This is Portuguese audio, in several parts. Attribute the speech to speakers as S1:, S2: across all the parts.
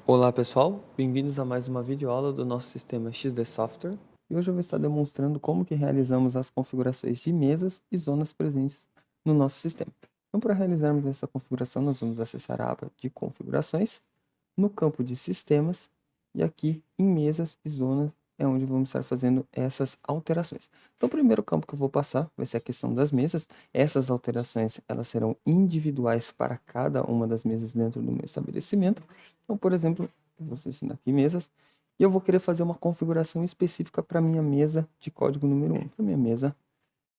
S1: Olá pessoal, bem-vindos a mais uma videoaula do nosso sistema XD Software. E hoje eu vou estar demonstrando como que realizamos as configurações de mesas e zonas presentes no nosso sistema. Então, para realizarmos essa configuração, nós vamos acessar a aba de configurações, no campo de sistemas, e aqui em mesas e zonas é onde vamos estar fazendo essas alterações. Então, o primeiro campo que eu vou passar vai ser a questão das mesas. Essas alterações elas serão individuais para cada uma das mesas dentro do meu estabelecimento. Então, por exemplo, eu vou selecionar aqui mesas e eu vou querer fazer uma configuração específica para minha mesa de código número 1,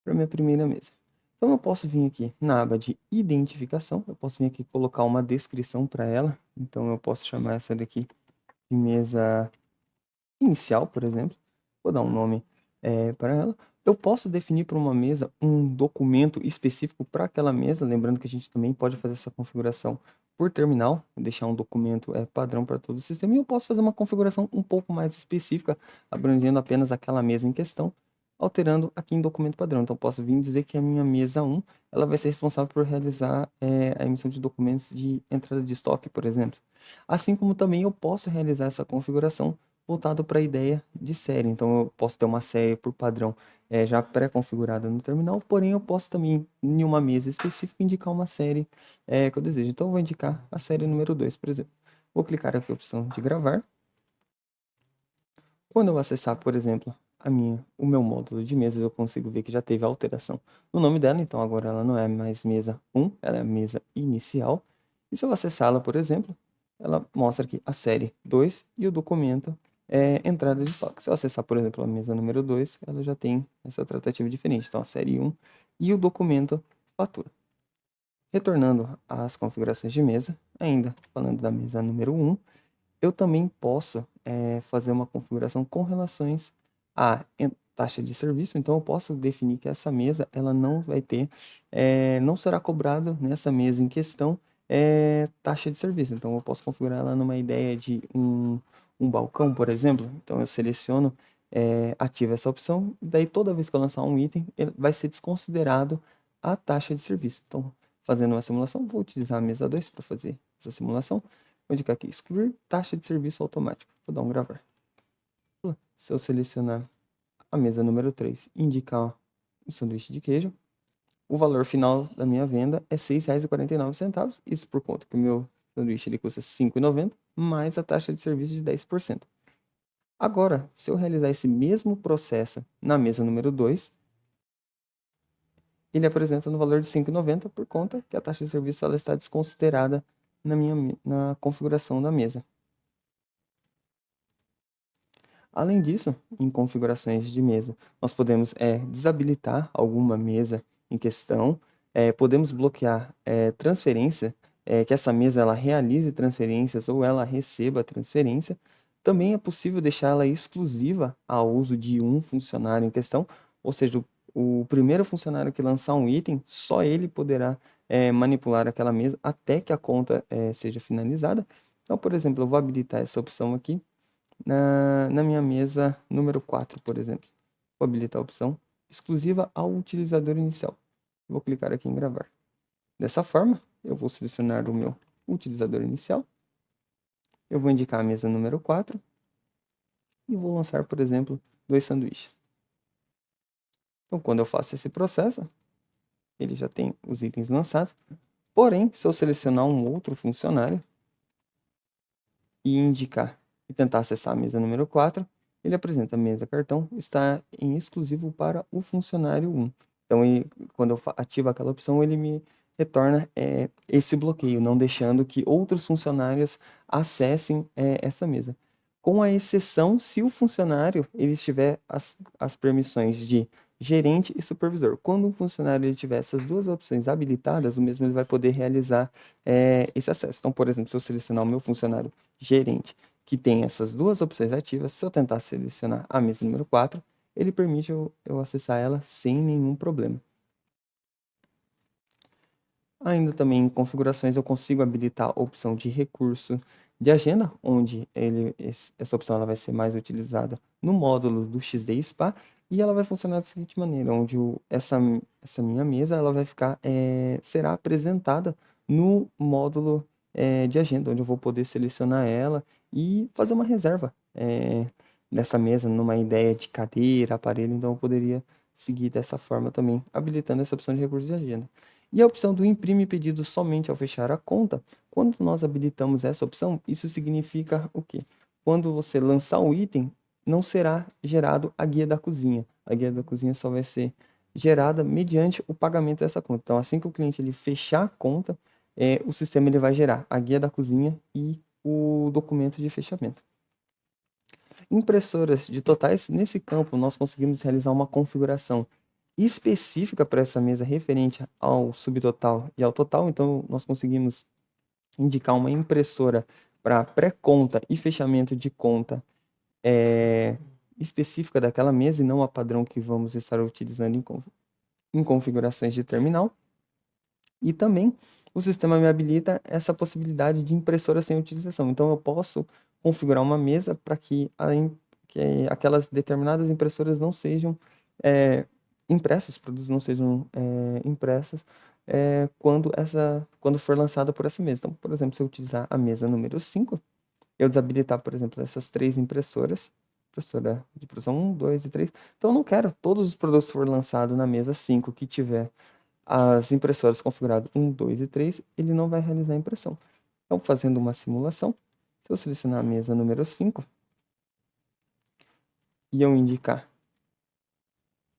S1: para minha primeira mesa. Então, eu posso vir aqui na aba de identificação, eu posso vir aqui colocar uma descrição para ela. Então, eu posso chamar essa daqui de mesa inicial, por exemplo. Vou dar um nome para ela. Eu posso definir para uma mesa um documento específico para aquela mesa, lembrando que a gente também pode fazer essa configuração por terminal, deixar um documento padrão para todo o sistema, e eu posso fazer uma configuração um pouco mais específica, abrangendo apenas aquela mesa em questão, alterando aqui em documento padrão. Então, posso vir dizer que a minha mesa 1 ela vai ser responsável por realizar a emissão de documentos de entrada de estoque, por exemplo. Assim como também eu posso realizar essa configuração voltado para a ideia de série. Então, eu posso ter uma série por padrão já pré-configurada no terminal, porém eu posso também, em uma mesa específica, indicar uma série que eu desejo. Então, eu vou indicar a série número 2, por exemplo. Vou clicar aqui a opção de gravar. Quando eu acessar, por exemplo, o meu módulo de mesas, eu consigo ver que já teve alteração no nome dela. Então, agora ela não é mais mesa 1, ela é a mesa inicial. E se eu acessá-la, por exemplo, ela mostra aqui a série 2 e o documento entrada de estoque. Se eu acessar, por exemplo, a mesa número 2, ela já tem essa tratativa diferente. Então, a série 1 e o documento fatura. Retornando às configurações de mesa, ainda falando da mesa número 1, eu também posso fazer uma configuração com relações à taxa de serviço. Então, eu posso definir que essa mesa ela não vai ter, não será cobrado nessa mesa em questão taxa de serviço. Então, eu posso configurar ela numa ideia de um balcão, por exemplo. Então, eu seleciono, ativo essa opção, daí toda vez que eu lançar um item, ele vai ser desconsiderado a taxa de serviço. Então, fazendo uma simulação, vou utilizar a mesa 2 para fazer essa simulação. Vou indicar aqui, excluir taxa de serviço automático. Vou dar um gravar. Se eu selecionar a mesa número 3 e indicar um sanduíche de queijo, o valor final da minha venda é R$ 6,49. Isso por conta que o meu sanduíche ele custa R$ 5,90, mais a taxa de serviço de 10%. Agora, se eu realizar esse mesmo processo na mesa número 2, ele apresenta no valor de R$ 5,90 por conta que a taxa de serviço ela está desconsiderada na configuração da mesa. Além disso, em configurações de mesa, nós podemos desabilitar alguma mesa em questão, podemos bloquear transferência, que essa mesa ela realize transferências ou ela receba transferência. Também é possível deixá-la exclusiva ao uso de um funcionário em questão, ou seja, o primeiro funcionário que lançar um item, só ele poderá manipular aquela mesa até que a conta seja finalizada. Então, por exemplo, eu vou habilitar essa opção aqui na minha mesa número 4, por exemplo. Vou habilitar a opção exclusiva ao utilizador inicial. Vou clicar aqui em gravar. Dessa forma, eu vou selecionar o meu utilizador inicial. Eu vou indicar a mesa número 4 e vou lançar, por exemplo, 2 sanduíches. Então, quando eu faço esse processo, ele já tem os itens lançados. Porém, se eu selecionar um outro funcionário e indicar e tentar acessar a mesa número 4, ele apresenta a mesa cartão, está em exclusivo para o funcionário 1. Então, quando eu ativo aquela opção, ele me retorna esse bloqueio, não deixando que outros funcionários acessem essa mesa. Com a exceção se o funcionário ele tiver as permissões de gerente e supervisor. Quando um funcionário ele tiver essas duas opções habilitadas, o mesmo ele vai poder realizar esse acesso. Então, por exemplo, se eu selecionar o meu funcionário gerente, que tem essas duas opções ativas, se eu tentar selecionar a mesa número 4, ele permite eu acessar ela sem nenhum problema. Ainda também em configurações eu consigo habilitar a opção de recurso de agenda, onde essa opção ela vai ser mais utilizada no módulo do XD Spa, e ela vai funcionar da seguinte maneira, onde essa minha mesa ela vai ficar, será apresentada no módulo de agenda, onde eu vou poder selecionar ela e fazer uma reserva nessa mesa, numa ideia de cadeira, aparelho, então eu poderia seguir dessa forma também, habilitando essa opção de recursos de agenda. E a opção do imprime pedido somente ao fechar a conta, quando nós habilitamos essa opção, isso significa o quê? Quando você lançar o item, não será gerado a guia da cozinha. A guia da cozinha só vai ser gerada mediante o pagamento dessa conta. Então, assim que o cliente ele fechar a conta, o sistema ele vai gerar a guia da cozinha e o documento de fechamento. Impressoras de totais, nesse campo nós conseguimos realizar uma configuração específica para essa mesa referente ao subtotal e ao total, então nós conseguimos indicar uma impressora para pré-conta e fechamento de conta específica daquela mesa e não a padrão que vamos estar utilizando em configurações de terminal. E também o sistema me habilita essa possibilidade de impressora sem utilização. Então eu posso configurar uma mesa para que aquelas determinadas impressoras não sejam impressas, os produtos não sejam impressos quando for lançada por essa mesa. Então, por exemplo, se eu utilizar a mesa número 5, eu desabilitar, por exemplo, essas 3 impressoras, impressora de produção 1, 2 e 3. Então, eu não quero todos os produtos que for lançado na mesa 5 que tiver as impressoras configuradas 1, 2 e 3, ele não vai realizar a impressão. Então, fazendo uma simulação, se eu selecionar a mesa número 5 e eu indicar,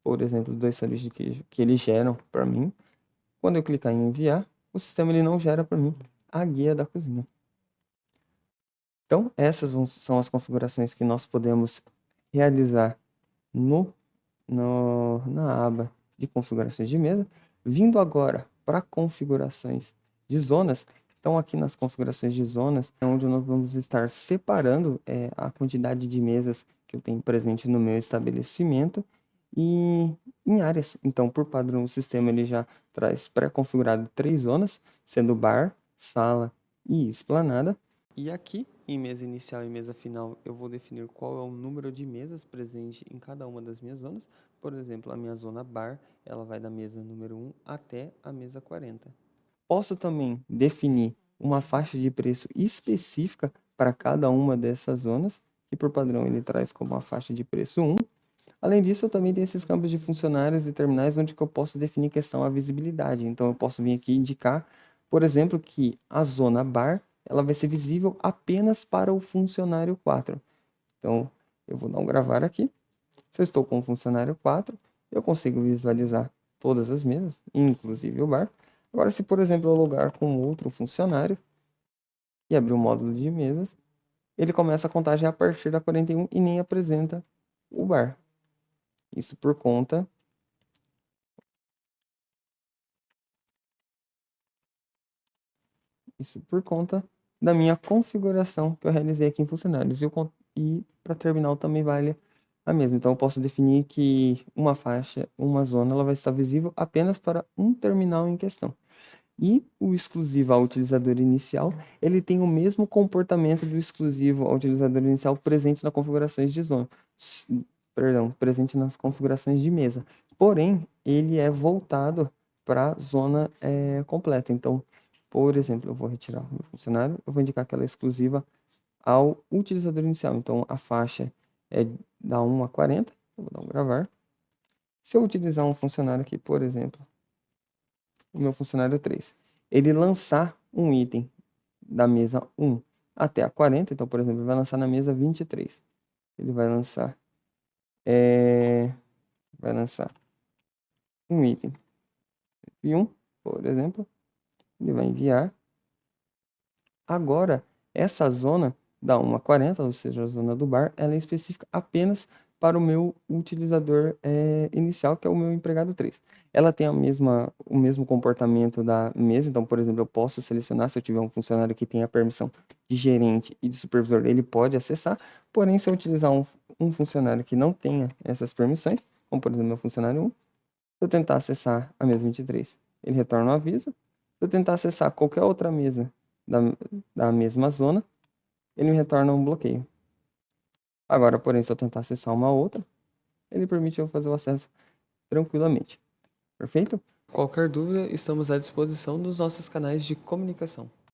S1: por exemplo, 2 sanduíches de queijo que eles geram para mim, quando eu clicar em enviar, o sistema ele não gera para mim a guia da cozinha. Então, essas são as configurações que nós podemos realizar na aba de configurações de mesa. Vindo agora para configurações de zonas, então aqui nas configurações de zonas é onde nós vamos estar separando a quantidade de mesas que eu tenho presente no meu estabelecimento e em áreas. Então, por padrão, o sistema ele já traz pré-configurado 3 zonas, sendo bar, sala e esplanada. E aqui, em mesa inicial e mesa final, eu vou definir qual é o número de mesas presente em cada uma das minhas zonas. Por exemplo, a minha zona bar, ela vai da mesa número 1 até a mesa 40. Posso também definir uma faixa de preço específica para cada uma dessas zonas, que por padrão ele traz como uma faixa de preço 1. Além disso, eu também tenho esses campos de funcionários e terminais onde eu posso definir questão à visibilidade. Então, eu posso vir aqui e indicar, por exemplo, que a zona bar ela vai ser visível apenas para o funcionário 4. Então, eu vou dar um gravar aqui. Se eu estou com o funcionário 4, eu consigo visualizar todas as mesas, inclusive o bar. Agora, se, por exemplo, eu alugar com outro funcionário e abrir o módulo de mesas, ele começa a contagem a partir da 41 e nem apresenta o bar. Isso por conta da minha configuração que eu realizei aqui em funcionários. E para terminal também vale a mesma. Então, eu posso definir que uma faixa, uma zona, ela vai estar visível apenas para um terminal em questão. E o exclusivo ao utilizador inicial, ele tem o mesmo comportamento do exclusivo ao utilizador inicial presente nas configurações de zona. Presente nas configurações de mesa. Porém, ele é voltado para a zona completa. Então, por exemplo, eu vou retirar o meu funcionário, eu vou indicar que ela é exclusiva ao utilizador inicial. Então, a faixa é da 1 a 40. Eu vou dar um gravar. Se eu utilizar um funcionário aqui, por exemplo, o meu funcionário 3, ele lançar um item da mesa 1 até a 40, então, por exemplo, ele vai lançar na mesa 23. Ele vai lançar um item e 1, por exemplo, ele vai enviar. Agora, essa zona da 1 a 40, ou seja, a zona do bar, ela é específica apenas para o meu utilizador inicial, que é o meu empregado 3. Ela tem o mesmo comportamento da mesa, então, por exemplo, eu posso selecionar, se eu tiver um funcionário que tenha permissão de gerente e de supervisor, ele pode acessar, porém, se eu utilizar um funcionário que não tenha essas permissões, como por exemplo, meu funcionário 1, se eu tentar acessar a mesa 23, ele retorna um aviso. Se eu tentar acessar qualquer outra mesa da, da mesma zona, ele me retorna um bloqueio. Agora, porém, se eu tentar acessar uma outra, ele permite eu fazer o acesso tranquilamente. Perfeito? Qualquer dúvida, estamos à disposição dos nossos canais de comunicação.